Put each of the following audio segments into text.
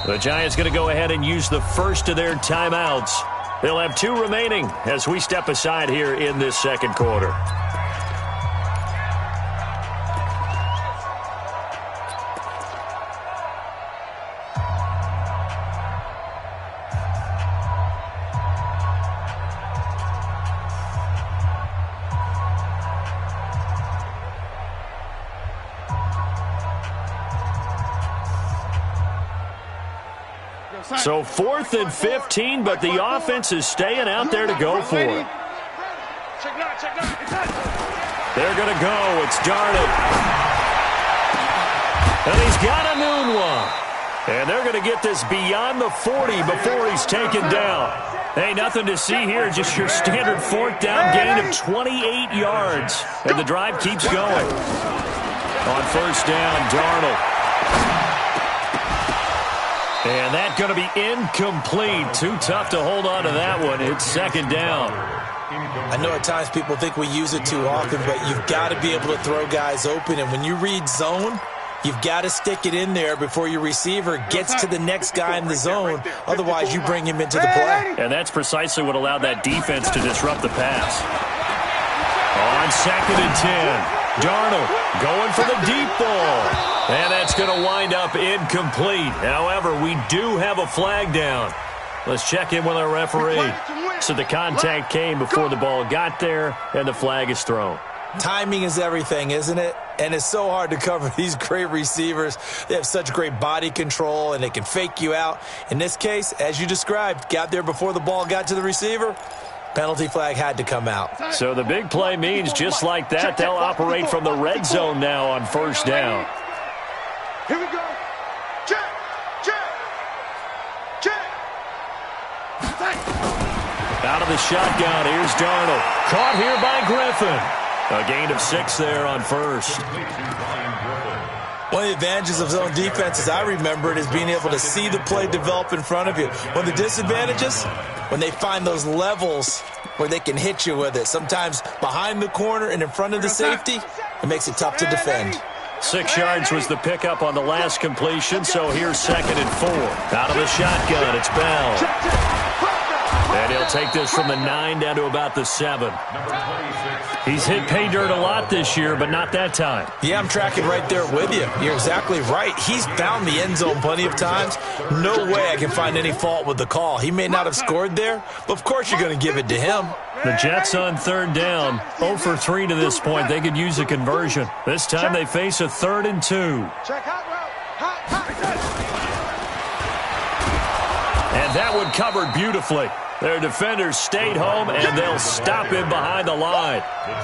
The Giants going to go ahead and use the first of their timeouts. They'll have 2 remaining as we step aside here in this second quarter. So 4th and 15, but the offense is staying out there to go for it. They're going to go. It's Darnold. And he's got a noon one. And they're going to get this beyond the 40 before he's taken down. Hey, nothing to see here. Just your standard 4th down gain of 28 yards. And the drive keeps going. On 1st down, Darnold. And that's going to be incomplete. Too tough to hold on to that one. It's 2nd down. I know at times people think we use it too often, but you've got to be able to throw guys open. And when you read zone, you've got to stick it in there before your receiver gets to the next guy in the zone. Otherwise, you bring him into the play. And that's precisely what allowed that defense to disrupt the pass. On 2nd and 10, Darnold going for the deep ball. And that's going to wind up incomplete. However, we do have a flag down. Let's check in with our referee. So the contact came before the ball got there, and the flag is thrown. Timing is everything, isn't it? And it's so hard to cover these great receivers. They have such great body control, and they can fake you out. In this case, as you described, got there before the ball got to the receiver. Penalty flag had to come out. So the big play means just like that, they'll operate from the red zone now on 1st down. Here we go. Check. Out of the shotgun, here's Darnold. Caught here by Griffin. A gain of 6 there on 1st. One of the advantages of zone defense, as I remember it, is being able to see the play develop in front of you. One of the disadvantages, when they find those levels where they can hit you with it. Sometimes behind the corner and in front of the safety, it makes it tough to defend. 6 yards was the pickup on the last completion, so here's 2nd and 4. Out of the shotgun, it's Bell. And he'll take this from the 9 down to about the 7. He's hit pay dirt a lot this year, but not that time. Yeah, I'm tracking right there with you. You're exactly right. He's found the end zone plenty of times. No way I can find any fault with the call. He may not have scored there, but of course you're going to give it to him. The Jets on 3rd down, 0 for 3 to this point. They could use a conversion. This time they face a 3rd and 2. And that one covered beautifully. Their defenders stayed home, and they'll stop him behind the line.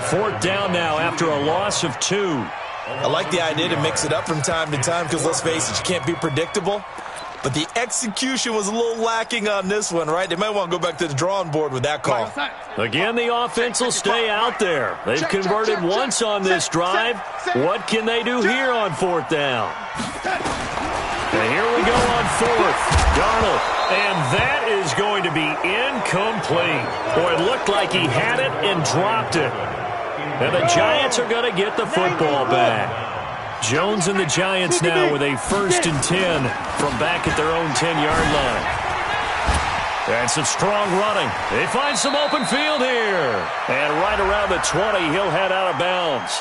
4th down now after a loss of 2. I like the idea to mix it up from time to time because, let's face it, you can't be predictable. But the execution was a little lacking on this one, right? They might want to go back to the drawing board with that call. Again, the offense will stay out there. They've converted once on this drive. What can they do here on 4th down? And here we go on 4th. Darnold. And that is going to be incomplete. Boy, it looked like he had it and dropped it. And the Giants are going to get the football back. Jones and the Giants now with a 1st and 10 from back at their own 10-yard line. And some strong running. They find some open field here. And right around the 20, he'll head out of bounds.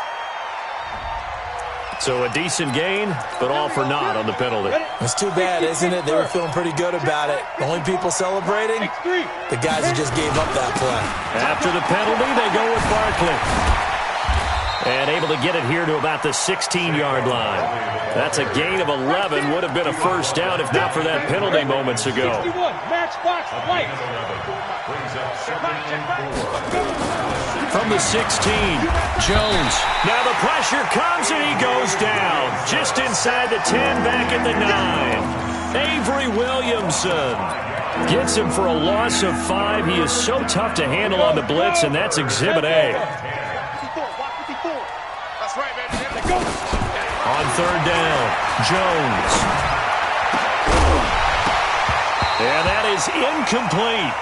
So a decent gain, but all for naught on the penalty. It's too bad, isn't it? They were feeling pretty good about it. The only people celebrating, the guys who just gave up that play. After the penalty, they go with Barkley. And able to get it here to about the 16-yard line. That's a gain of 11. Would have been a 1st down if not for that penalty moments ago. From the 16, Jones. Now the pressure comes and he goes down. Just inside the 10, back at the 9. Avery Williamson gets him for a loss of 5. He is so tough to handle on the blitz, and that's Exhibit A. On 3rd down, Jones. And that is incomplete.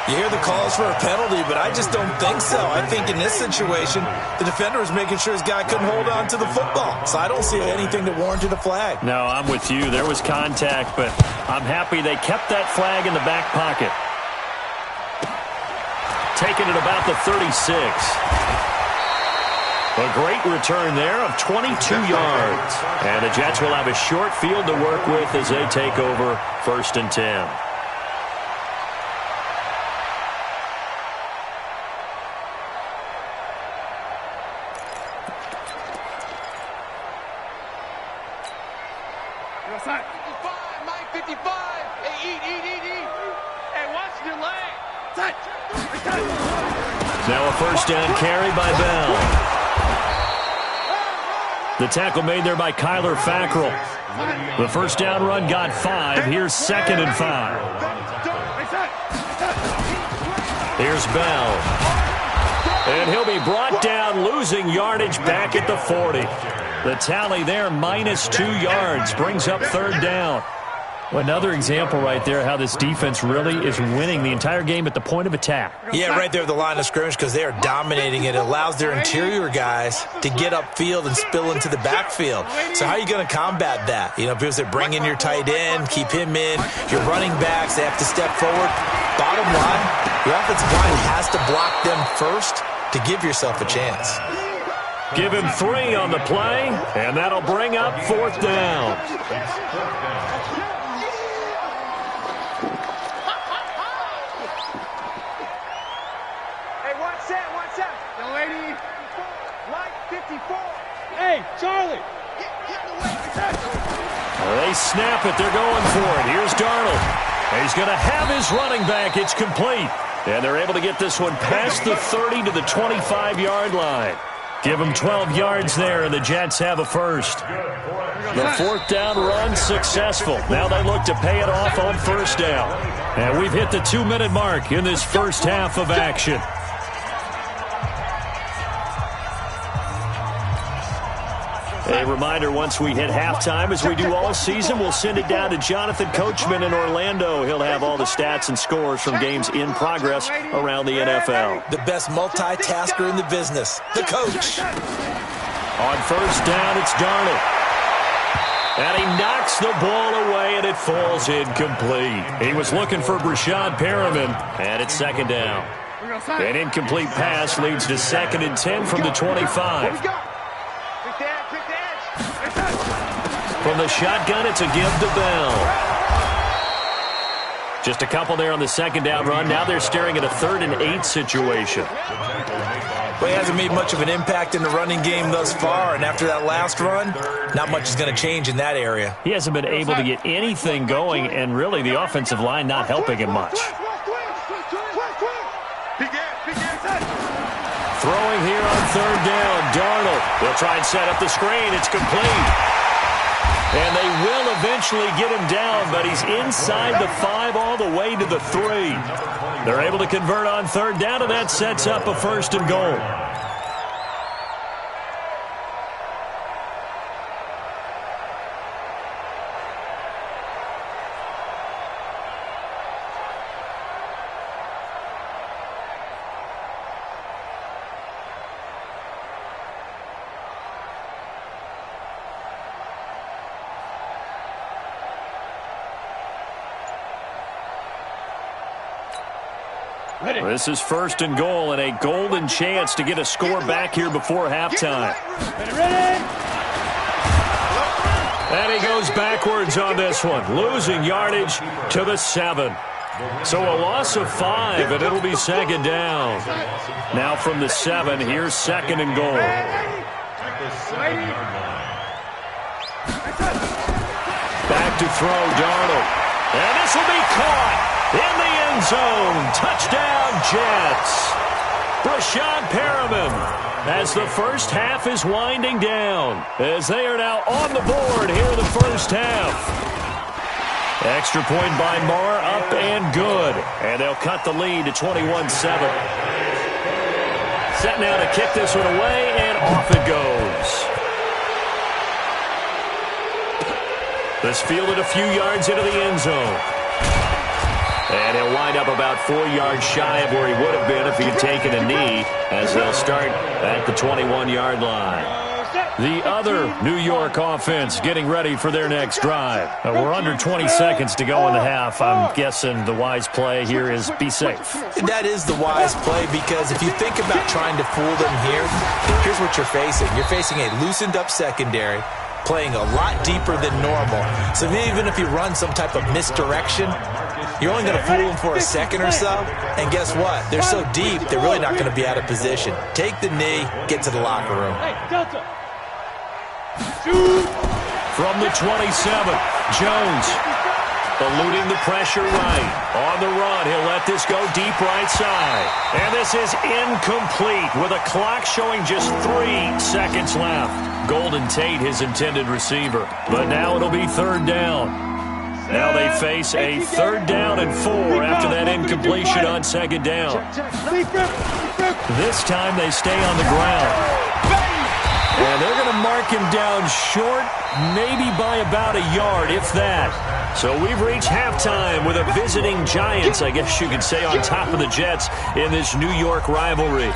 You hear the calls for a penalty, but I just don't think so. I think in this situation, the defender was making sure his guy couldn't hold on to the football. So I don't see anything that warranted a flag. No, I'm with you. There was contact, but I'm happy they kept that flag in the back pocket. Taking it about the 36. A great return there of 22 yards. And the Jets will have a short field to work with as they take over 1st and 10. Now a 1st down carry by Bell. The tackle made there by Kyler Fackrell. The 1st down run got 5. Here's 2nd and 5. Here's Bell. And he'll be brought down, losing yardage back at the 40. The tally there, -2 yards, brings up 3rd down. Another example right there how this defense really is winning the entire game at the point of attack. Yeah, right there at the line of scrimmage because they are dominating it. It allows their interior guys to get upfield and spill into the backfield. So how are you going to combat that? You know, people say bring in your tight end, keep him in. Your running backs, they have to step forward. Bottom line, your offensive line has to block them first to give yourself a chance. Give him 3 on the play, and that'll bring up 4th down. Hey, Charlie! They snap it. They're going for it. Here's Darnold. He's going to have his running back. It's complete. And they're able to get this one past the 30 to the 25-yard line. Give them 12 yards there, and the Jets have a 1st. The 4th down run successful. Now they look to pay it off on 1st down. And we've hit the 2-minute mark in this first half of action. A reminder, once we hit halftime, as we do all season, we'll send it down to Jonathan Coachman in Orlando. He'll have all the stats and scores from games in progress around the NFL. The best multitasker in the business, the coach. On 1st down, it's Darnold. And he knocks the ball away, and it falls incomplete. He was looking for Brashad Perriman, and it's 2nd down. An incomplete pass leads to 2nd and 10 from the 25. From the shotgun, it's a give to Bell. Just a couple there on the 2nd down run. Now they're staring at a 3rd and 8 situation. Well, he hasn't made much of an impact in the running game thus far, and after that last run, not much is going to change in that area. He hasn't been able to get anything going, and really the offensive line not helping him much. Throwing here on 3rd down, Darnold. They'll try and set up the screen. It's complete. And they will eventually get him down, but he's inside the 5 all the way to the 3. They're able to convert on 3rd down, and that sets up a 1st and goal. This is 1st and goal, and a golden chance to get a score back here before halftime. And he goes backwards on this one, losing yardage to the 7. So a loss of 5, and it'll be 2nd down. Now from the 7, here's 2nd and goal. Back to throw, Darnold. And this will be caught in the end zone. Touchdown, Jets. Brashad Perriman as the first half is winding down, as they are now on the board here in the first half. Extra point by Marr, up and good. And they'll cut the lead to 21-7. Set now to kick this one away, and off it goes. This fielded a few yards into the end zone. And he'll wind up about 4 yards shy of where he would have been if he had taken a knee, as they'll start at the 21-yard line. The other New York offense getting ready for their next drive. We're under 20 seconds to go in the half. I'm guessing the wise play here is be safe. That is the wise play, because if you think about trying to fool them here, here's what you're facing. You're facing a loosened-up secondary, playing a lot deeper than normal. So even if you run some type of misdirection, you're only going to fool them for a second or so. And guess what? They're so deep, they're really not going to be out of position. Take the knee, get to the locker room. From the 27, Jones eluding the pressure right. On the run, he'll let this go deep right side. And this is incomplete with a clock showing just 3 seconds left. Golden Tate, his intended receiver. But now it'll be 3rd down. Now they face a 3rd down and 4 after that incompletion on 2nd down. This time they stay on the ground. And they're going to mark him down short, maybe by about a yard, if that. So we've reached halftime with a visiting Giants, I guess you could say, on top of the Jets in this New York rivalry.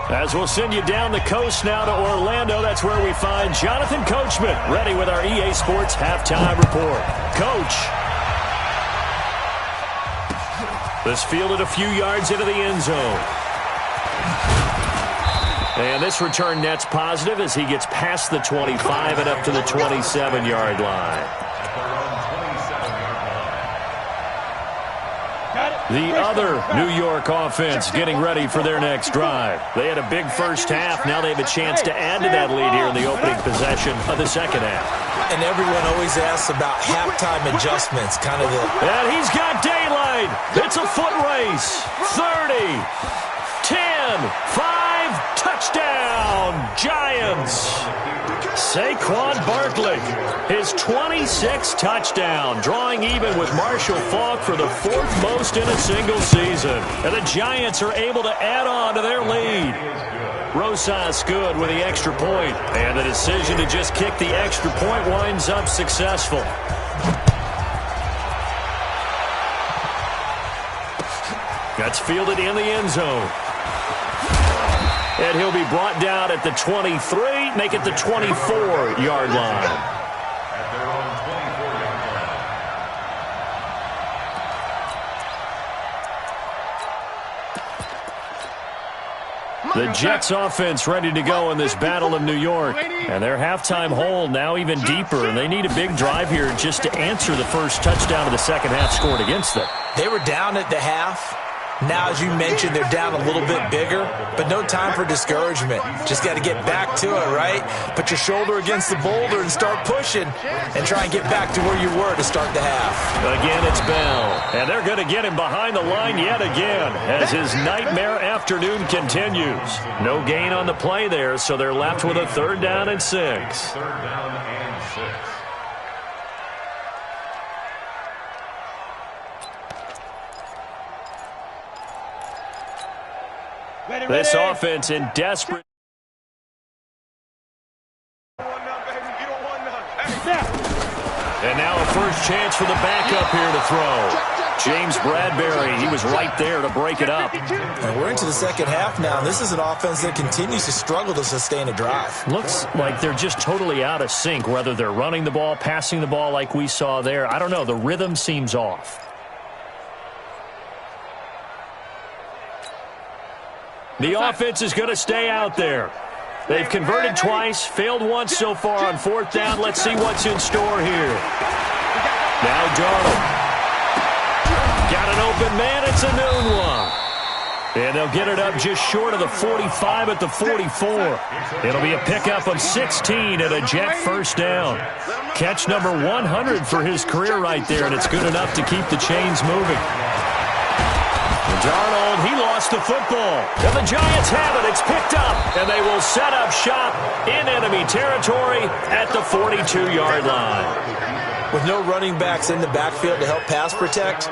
As we'll send you down the coast now to Orlando, that's where we find Jonathan Coachman, ready with our EA Sports Halftime Report. Coach. This fielded a few yards into the end zone. And this return net's positive as he gets past the 25 and up to the 27-yard line. The other New York offense getting ready for their next drive. They had a big first half. Now they have a chance to add to that lead here in the opening possession of the second half. And everyone always asks about halftime adjustments, kind of the... And he's got daylight. It's a foot race. 30, 10, 5, touchdown, Giants. Saquon Barkley, his 26th touchdown, drawing even with Marshall Faulk for the 4th most in a single season. And the Giants are able to add on to their lead. Rosas good with the extra point, and the decision to just kick the extra point winds up successful. That's fielded in the end zone. And he'll be brought down at the 23, make it the 24-yard line. The Jets offense ready to go in this Battle of New York. And their halftime hole now even deeper, and they need a big drive here just to answer the first touchdown of the second half scored against them. They were down at the half. Now, as you mentioned, they're down a little bit bigger, but no time for discouragement. Just got to get back to it, right? Put your shoulder against the boulder and start pushing and try and get back to where you were to start the half. Again, it's Bell, and they're going to get him behind the line yet again as his nightmare afternoon continues. No gain on the play there, so they're left with a 3rd down and 6. 3rd down and 6. This offense in desperate. And now a first chance for the backup here to throw. James Bradbury, he was right there to break it up. And we're into the second half now. This is an offense that continues to struggle to sustain a drive. Looks like they're just totally out of sync, whether they're running the ball, passing the ball like we saw there. I don't know. The rhythm seems off. The offense is going to stay out there. They've converted twice, failed once so far on 4th down. Let's see what's in store here. Now Darnold. Got an open man. It's a noon one. And they'll get it up just short of the 45 at the 44. It'll be a pickup of 16 and a Jet first down. Catch number 100 for his career right there, and it's good enough to keep the chains moving. Darnold, he lost the football. And the Giants have it. It's picked up. And they will set up shop in enemy territory at the 42-yard line. With no running backs in the backfield to help pass protect,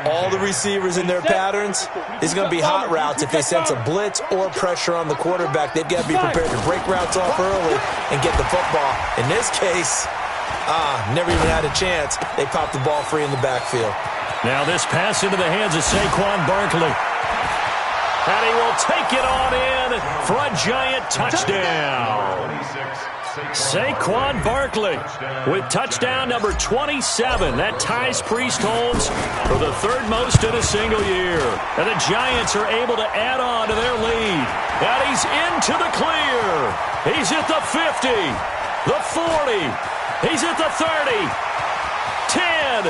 all the receivers in their patterns, it's going to be hot routes if they sense a blitz or pressure on the quarterback. They've got to be prepared to break routes off early and get the football. In this case, Never even had a chance. They popped the ball free in the backfield. Now this pass into the hands of Saquon Barkley. And he will take it on in for a Giant touchdown. Saquon Barkley with touchdown number 27. That ties Priest Holmes for the third most in a single year. And the Giants are able to add on to their lead. And he's into the clear. He's at the 50, the 40. He's at the 30, 10,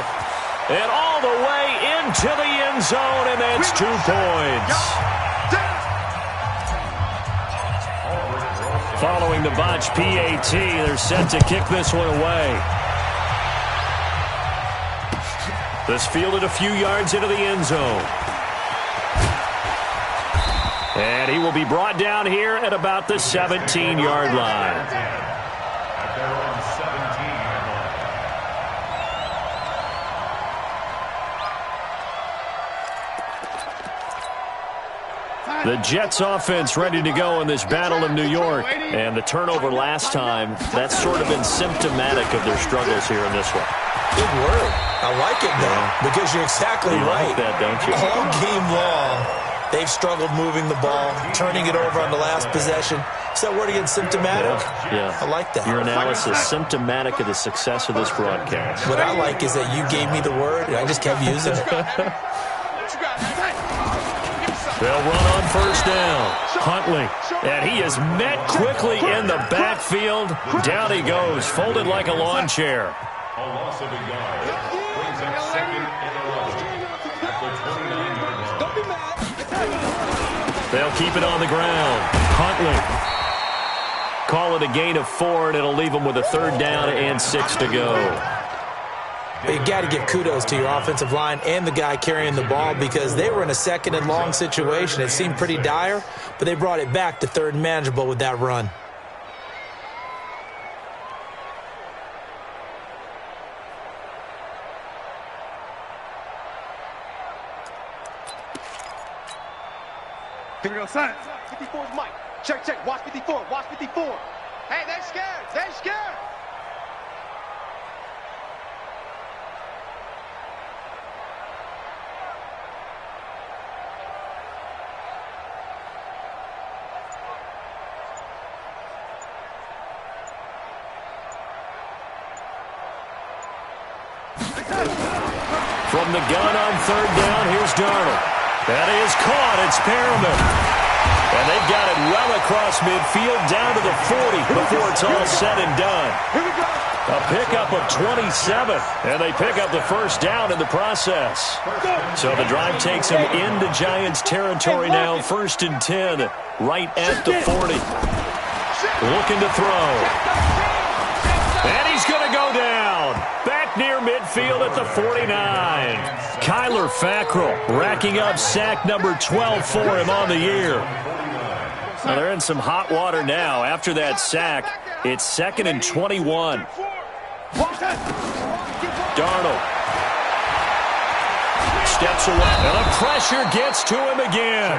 and all the way into the end zone, and that's 2 points. Following the botch PAT, they're set to kick this one away. This fielded a few yards into the end zone. And he will be brought down here at about the 17-yard line. The Jets offense ready to go in this battle in New York. And the turnover last time, that's sort of been symptomatic of their struggles here in this one. Good word. I like it, though, because you're exactly right. Like that, don't you? All game long, they've struggled moving the ball, turning it over on the last possession. Is that word again, symptomatic? Yeah. I like that. Your analysis, symptomatic of the success of this broadcast. What I like is that you gave me the word, and I just kept using it. They'll run on first down. Huntley. And he is met quickly in the backfield. Down he goes, folded like a lawn chair. A loss of a yard. Brings up second and 11 at the 29-yard line. They'll keep it on the ground. Huntley. Call it a gain of 4, and it'll leave them with a third down and 6 to go. You got to give kudos to your offensive line and the guy carrying the ball because they were in a second and long situation. It seemed pretty dire, but they brought it back to third and manageable with that run. Here we go, son. 54's Mike. Check, check. Watch 54. Watch 54. Hey, they're scared. They're scared. From the gun on third down, here's Darnold. That is caught. It's Perriman. And they've got it well across midfield down to the 40 before it's all said and done. A pickup of 27, and they pick up the first down in the process. So the drive takes them into Giants territory now, 1st and 10, right at the 40. Looking to throw. And he's going to go down. Back near midfield at the 49. Kyler Fackrell racking up sack number 12 for him on the year. Now they're in some hot water now. After that sack, it's 2nd and 21. Darnold steps away, and the pressure gets to him again.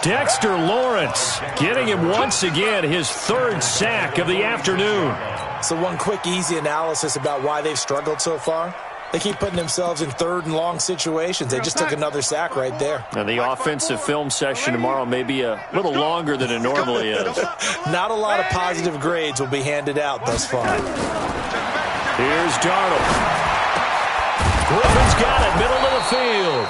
Dexter Lawrence getting him once again, his 3rd sack of the afternoon. So one quick, easy analysis about why they've struggled so far. They keep putting themselves in third and long situations. They just took another sack right there. And the offensive film session tomorrow may be a little longer than it normally is. Not a lot of positive grades will be handed out thus far. Here's Darnold. Griffin's got it, middle of the field.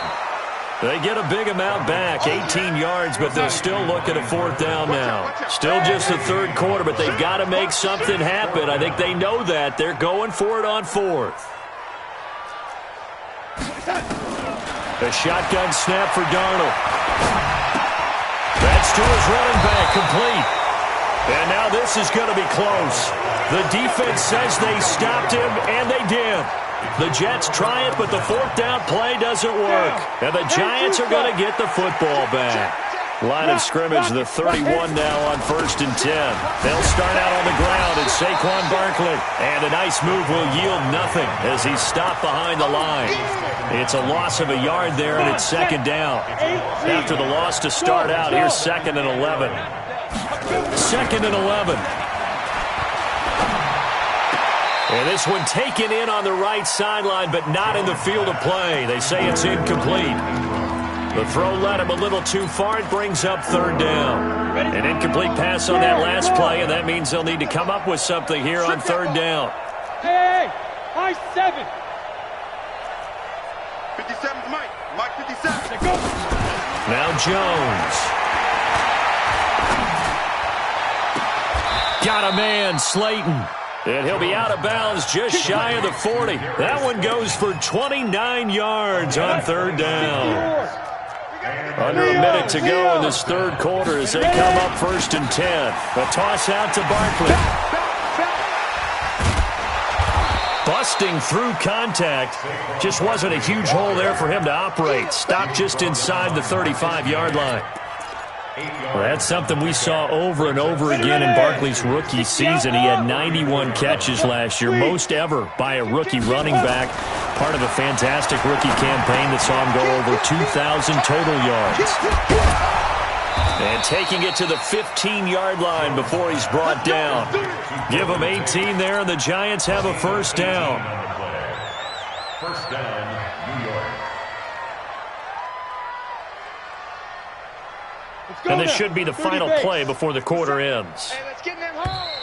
They get a big amount back, 18 yards, but they're still looking at 4th down now. Still just the 3rd quarter, but they've got to make something happen. I think they know that. They're going for it on 4th. A shotgun snap for Darnold. That's to his running back, complete. And now this is going to be close. The defense says they stopped him, and they did. The Jets try it, but the 4th down play doesn't work. And the Giants are going to get the football back. Line of scrimmage, the 31 now on 1st and 10. They'll start out on the ground, and Saquon Barkley. And a nice move will yield nothing as he's stopped behind the line. It's a loss of a yard there, and it's 2nd down. After the loss to start out, here's 2nd and 11. 2nd and 11. And this one taken in on the right sideline, but not in the field of play. They say it's incomplete. The throw led him a little too far. It brings up third down. An incomplete pass on that last play, and that means they'll need to come up with something here on third down. Hey, high 7. 57's Mike. Mike 57. Now Jones. Got a man, Slayton. And he'll be out of bounds just shy of the 40. That one goes for 29 yards on third down. Under a minute to go in this third quarter as they come up 1st and 10. A toss out to Barkley. Busting through contact. Just wasn't a huge hole there for him to operate. Stopped just inside the 35-yard line. Well, that's something we saw over and over again in Barkley's rookie season. He had 91 catches last year, most ever by a rookie running back. Part of a fantastic rookie campaign that saw him go over 2,000 total yards. And taking it to the 15-yard line before he's brought down. Give him 18 there, and the Giants have a first down. First down, New York. And this should be the final play before the quarter ends. Hey, let's get in them holes.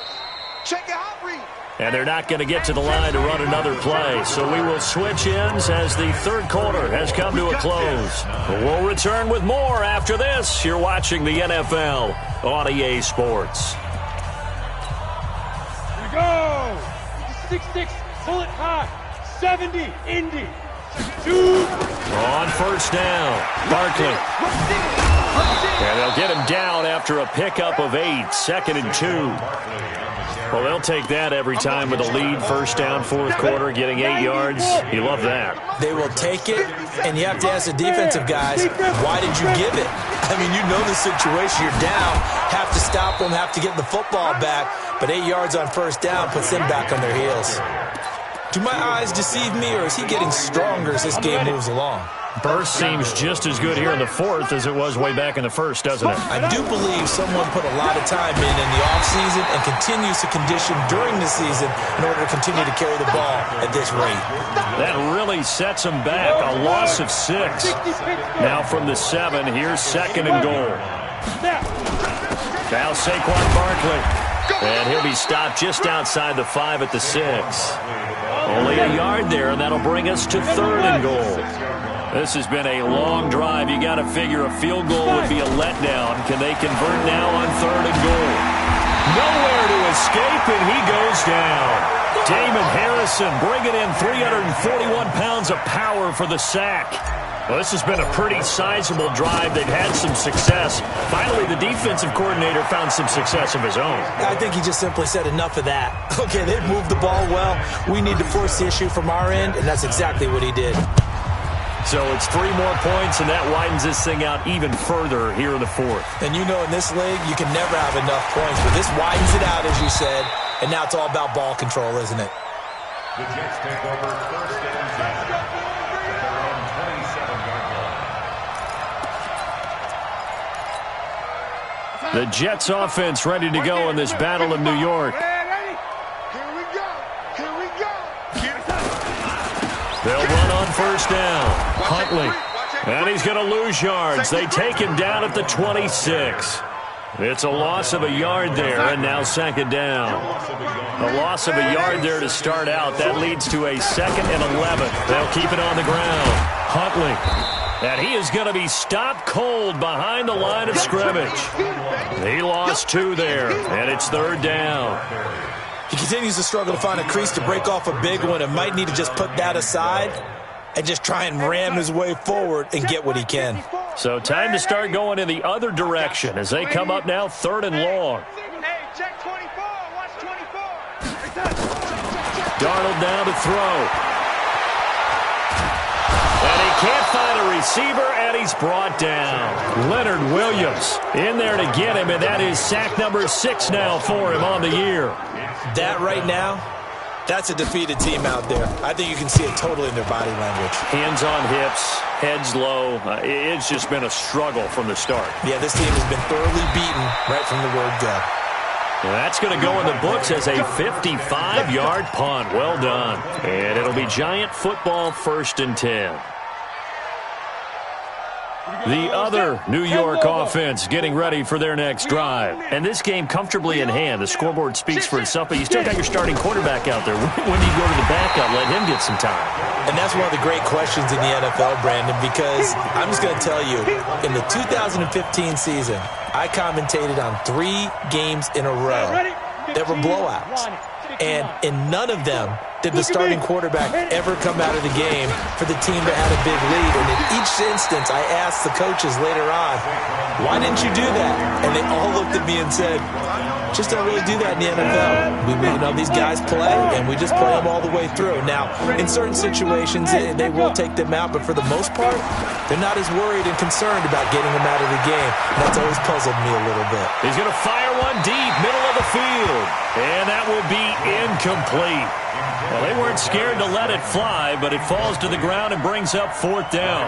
Check it out, Reed. And they're not going to get to the line to run another play. So we will switch ends as the third quarter has come to a close. We'll return with more after this. You're watching the NFL on EA Sports. Here we go. 6-6, pull it high. 70, Indy. 2. On first down, Barkley. And they'll get him down after a pickup of 8, 2nd and 2. Well, they'll take that every time with a lead. First down, fourth quarter, getting 8 yards. You love that. They will take it, and you have to ask the defensive guys, why did you give it? I mean, you know the situation. You're down, have to stop them, have to get the football back, but 8 yards on first down puts them back on their heels. Do my eyes deceive me, or is he getting stronger as this game moves along? Burst seems just as good here in the fourth as it was way back in the first, doesn't it? I do believe someone put a lot of time in the offseason and continues to condition during the season in order to continue to carry the ball at this rate. That really sets him back. A loss of 6. Now from the 7, here's 2nd and goal. Now Saquon Barkley. And he'll be stopped just outside the 5 at the 6. Only a yard there, and that'll bring us to 3rd and goal. This has been a long drive. You got to figure a field goal would be a letdown. Can they convert now on 3rd and goal? Nowhere to escape, and he goes down. Damon Harrison bringing in 341 pounds of power for the sack. Well, this has been a pretty sizable drive. They've had some success. Finally, the defensive coordinator found some success of his own. I think he just simply said enough of that. Okay, they've moved the ball well. We need to force the issue from our end, and that's exactly what he did. So it's 3 more points, and that widens this thing out even further here in the fourth. And you know in this league, you can never have enough points, but this widens it out, as you said, and now it's all about ball control, isn't it? The Jets take over 1st and 10 at their own 27-yard line. The Jets offense ready to go in this battle of New York. Here we go. Here we go. They'll run on first down. Huntley. And he's going to lose yards. They take him down at the 26. It's a loss of a yard there, and now 2nd down. A loss of a yard there to start out. That leads to a 2nd and 11. They'll keep it on the ground. Huntley. And he is going to be stopped cold behind the line of scrimmage. He lost 2 there, and it's 3rd down. He continues to struggle to find a crease to break off a big one and might need to just put that aside and just try and ram his way forward and get what he can. So time to start going in the other direction as they come up now 3rd and long. Hey, check 24. Watch 24. Darnold down to throw. And he can't find a receiver, and he's brought down. Leonard Williams in there to get him, and that is sack number 6 now for him on the year. That right now, that's a defeated team out there. I think you can see it totally in their body language. Hands on hips, heads low. It's just been a struggle from the start. Yeah, this team has been thoroughly beaten right from the word go. And that's going to go in the books as a 55-yard punt. Well done. And it'll be Giant football, 1st and 10. The other New York offense getting ready for their next drive. And this game comfortably in hand. The scoreboard speaks for itself, but you still got your starting quarterback out there. When do you go to the backup? Let him get some time. And that's one of the great questions in the NFL, Brandon, because I'm just going to tell you, in the 2015 season, I commentated on 3 games in a row that were blowouts. And in none of them did the starting quarterback ever come out of the game for the team that had a big lead. And in each instance, I asked the coaches later on, why didn't you do that? And they all looked at me and said, just don't really do that in the NFL. These guys play, and we just play them all the way through. Now, in certain situations, they will take them out, but for the most part, they're not as worried and concerned about getting them out of the game. And that's always puzzled me a little bit. He's going to fire one deep, middle of the field, and that will be incomplete. Well, they weren't scared to let it fly, but it falls to the ground and brings up 4th down.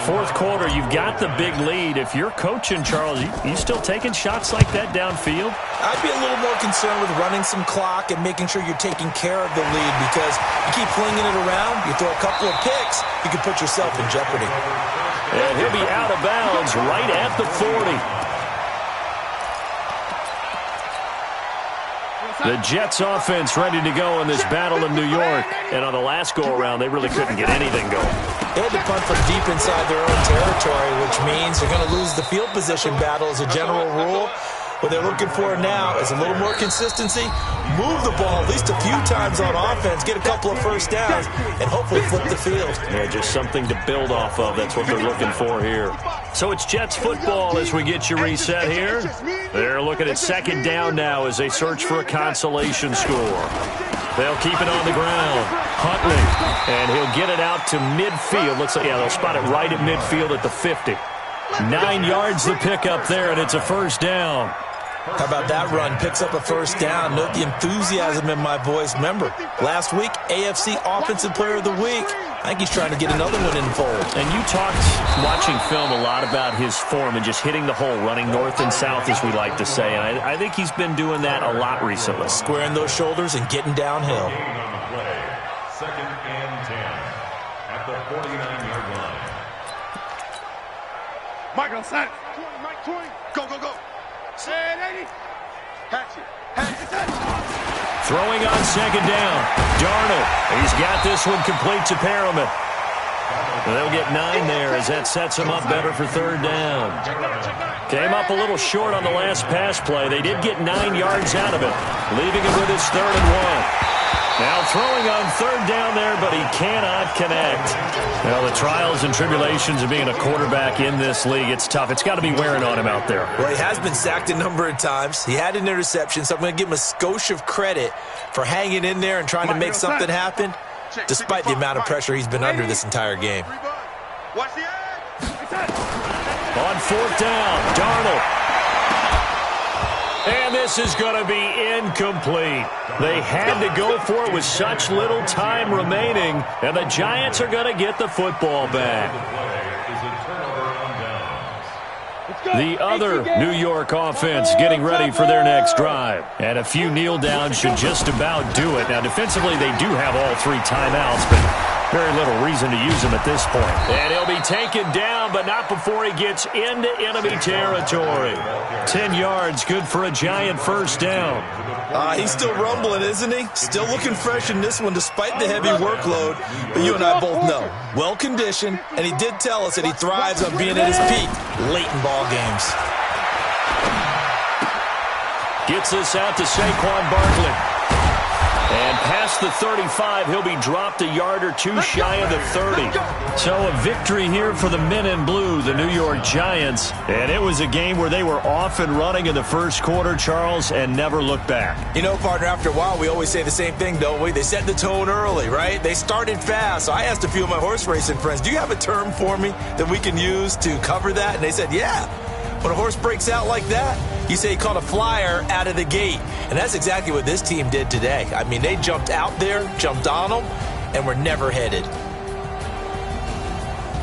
4th quarter, you've got the big lead. If you're coaching, Charles, you still taking shots like that downfield? I'd be a little more concerned with running some clock and making sure you're taking care of the lead, because you keep flinging it around, you throw a couple of picks, you can put yourself in jeopardy. And he'll be out of bounds right at the 40. The Jets offense ready to go in this battle in New York. And on the last go-around, they really couldn't get anything going. They had to punt from deep inside their own territory, which means they're going to lose the field position battle as a general rule. What they're looking for now is a little more consistency, move the ball at least a few times on offense, get a couple of first downs, and hopefully flip the field. Yeah, just something to build off of. That's what they're looking for here. So it's Jets football as we get you reset here. They're looking at 2nd down now as they search for a consolation score. They'll keep it on the ground. Huntley, and he'll get it out to midfield. Looks like, yeah, they'll spot it right at midfield at the 50. 9 yards the pickup there, and it's a 1st down. How about that run? Picks up a 1st down. Note the enthusiasm in my voice. Remember, last week, AFC Offensive Player of the Week. I think he's trying to get another one in the fold. And you talked, watching film, a lot about his form and just hitting the hole, running north and south, as we like to say. And I think he's been doing that a lot recently. Squaring those shoulders and getting downhill. 2nd and 10 at the 49-yard line. Michael, set. 20, Mike, 20. Go, go, go. Say 80. Hatch it. Hatch it. Throwing on 2nd down. Darnold. He's got this one complete to Perriman. They'll get 9 there as that sets him up better for 3rd down. Came up a little short on the last pass play. They did get 9 yards out of it, leaving him with his 3rd and 1. Now throwing on 3rd down there, but he cannot connect. Well, the trials and tribulations of being a quarterback in this league, it's tough. It's got to be wearing on him out there. Well, he has been sacked a number of times. He had an interception, so I'm going to give him a skosh of credit for hanging in there and trying to make something happen, despite the amount of pressure he's been under this entire game. Watch the edge. On 4th down, Darnold. And this is going to be incomplete. They had to go for it with such little time remaining, and the Giants are going to get the football back. The other New York offense getting ready for their next drive. And a few kneel downs should just about do it. Now, defensively, they do have all 3 timeouts, but very little reason to use them at this point. And he'll be taken down, but not before he gets into enemy territory. 10 yards, good for a Giant 1st down. He's still rumbling, isn't he? Still looking fresh in this one despite the heavy workload. But you and I both know, well-conditioned, and he did tell us that he thrives on being at his peak late in ball games. Gets this out to Saquon Barkley. And past the 35, he'll be dropped a yard or 2 shy of the 30. So a victory here for the men in blue, the New York Giants. And it was a game where they were off and running in the 1st quarter, Charles, and never looked back. You know, partner, after a while, we always say the same thing, don't we? They set the tone early, right? They started fast. So I asked a few of my horse racing friends, do you have a term for me that we can use to cover that? And they said, yeah. When a horse breaks out like that, you say he caught a flyer out of the gate. And that's exactly what this team did today. I mean, they jumped out there, jumped on them, and were never headed.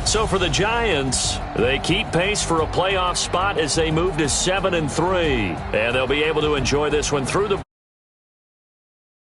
So for the Giants, they keep pace for a playoff spot as they move to 7-3. And they'll be able to enjoy this one through the